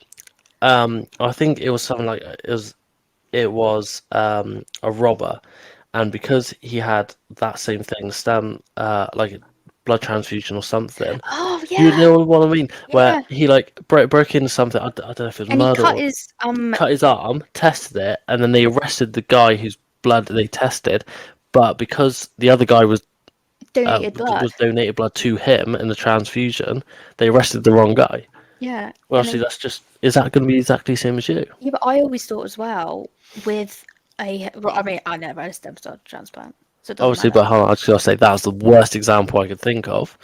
I think it was something like it was a robber, and because he had that same thing, stem like blood transfusion or something. Oh You yeah, know what I mean? Where yeah. he like broke into something. I don't know if it was And he murder cut or his cut his arm, tested it, and then they arrested the guy whose blood they tested. But because the other guy donated blood. was donated blood to him in the transfusion, they arrested the wrong guy. Yeah, Well, and actually, then that's just is that going to be exactly the same as you? yeah, but I always thought as well with well, I mean, I never had a stem cell transplant, so it doesn't Obviously, matter. but hold on, I just gotta say that was the worst example I could think of.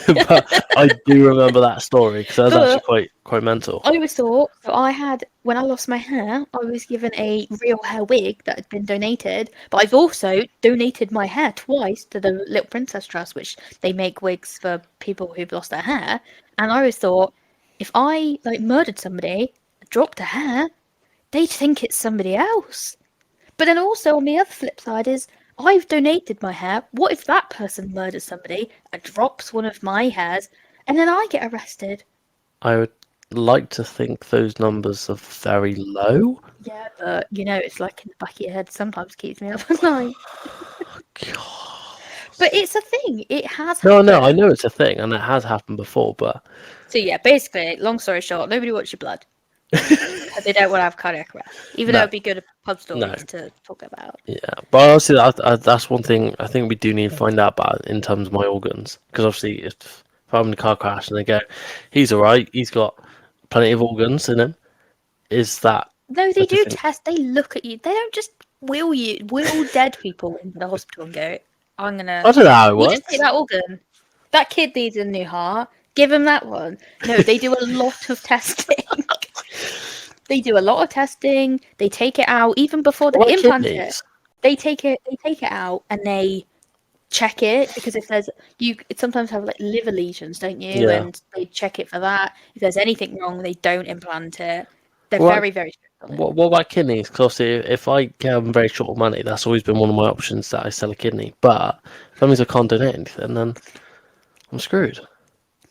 But I do remember that story because that was actually But quite mental. I always thought, so I had, when I lost my hair, I was given a real hair wig that had been donated, but I've also donated my hair twice to the Little Princess Trust, which they make wigs for people who've lost their hair. And I always thought, if I like murdered somebody, dropped a hair, they'd think it's somebody else. But then also on the other flip side is, I've donated my hair. What if that person murders somebody and drops one of my hairs, and then I get arrested? I would like to think those numbers are very low. Yeah, but it's like in the back of your head sometimes keeps me up at night. But it's a thing. It has No, I happened. know it's a thing and it has happened before, but So yeah, basically, long story short, nobody wants your blood because they don't want to have cardiac arrest. Even though no, it'd be good pub no, stories to talk about. yeah. But obviously, that's one thing I think we do need to find out about in terms of my organs, because obviously, if I'm in a car crash and they go, he's all right, he's got plenty of organs in him, is that No, a they do different? test. They look at you. They don't just wheel dead people into the hospital and go, "I'm gonna, I don't know how it we'll just take works. that organ. That kid needs a new heart. Give him that one." No, they do a lot of testing. They do a lot of testing. They take it out even before they What about implant it. kidneys? They take it. They take it out and they check it because if there's you sometimes have like liver lesions, don't you? Yeah. And they check it for that. If there's anything wrong, they don't implant it. They're What very very strict on it. what about kidneys? Because obviously, if I get very short of money, that's always been one of my options that I sell a kidney. But if that means I can't donate anything, then I'm screwed.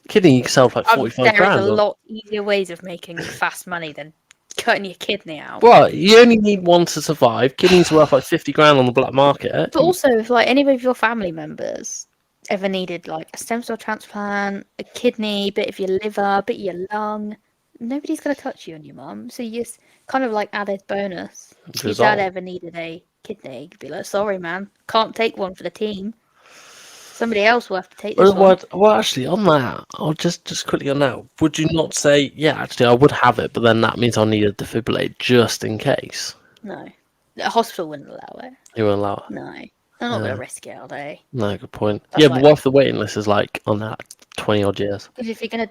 Kidney you can sell for like 45 There is a grand. Or lot easier ways of making fast money than cutting your kidney out. what? You only need one to survive. Kidneys worth like 50 grand on the black market. But also, if like any of your family members ever needed like a stem cell transplant, a kidney, bit of your liver, bit of your lung, nobody's gonna touch you and your mum. So you just kind of like added bonus. If your dad Result. ever needed a kidney, you'd be like, sorry man, can't take one for the team. Somebody else will have to take this one. Well, actually, on that, I'll just quickly on that. Would you not say, yeah, actually, I would have it, but then that means I'll need a defibrillator just in case? No. The hospital wouldn't allow it. You won't allow it. No. They're not gonna risk it, are they? No, good point. That's Yeah, but like, what if the waiting list is like on that 20 odd years? because if you're gonna,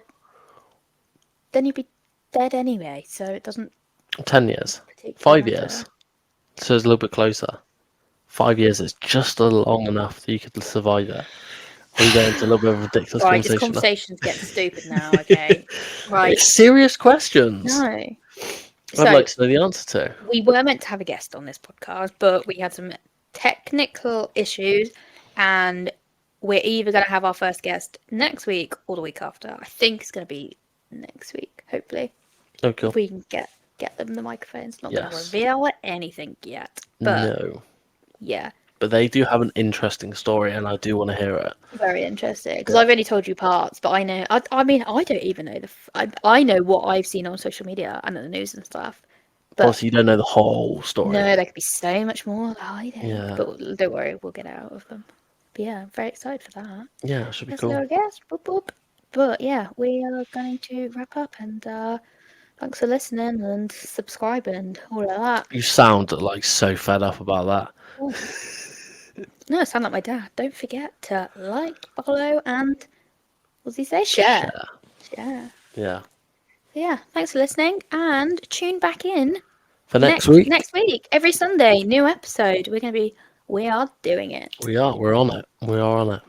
then you'd be dead anyway, so it doesn't 10 years? particularly 5 matter. years? So it's a little bit closer. 5 years is just long enough that you could survive it. Or you go into a little bit of a ridiculous Right, this conversation. conversation's getting stupid now, okay? Right. It's serious questions. No. I'd So, like to know the answer to. we were meant to have a guest on this podcast, but we had some technical issues, and we're either going to have our first guest next week or the week after. I think it's going to be next week, hopefully. Oh, cool. If we can get them the microphones. Not going to Yes. reveal anything yet, but No. yeah, But they do have an interesting story, and I do want to hear it. very interesting. Because I've only told you parts, but I know. I mean, I don't even know I know what I've seen on social media and in the news and stuff. But Plus, you don't know the whole story. no, there could be so much more hiding. Yeah. But don't worry, we'll get out of them. But yeah, I'm very excited for that. Yeah, it should be Let's cool. go, guest. Boop, boop. But yeah, we are going to wrap up, and thanks for listening and subscribing and all of that. You sound like so fed up about that. Ooh. No, I sound like my dad. Don't forget to like, follow, and what does he say? Share. Share. Yeah. So yeah, thanks for listening, and tune back in For next week, Next week, every Sunday, new episode. We are doing it. we are. We're on it. We are on it.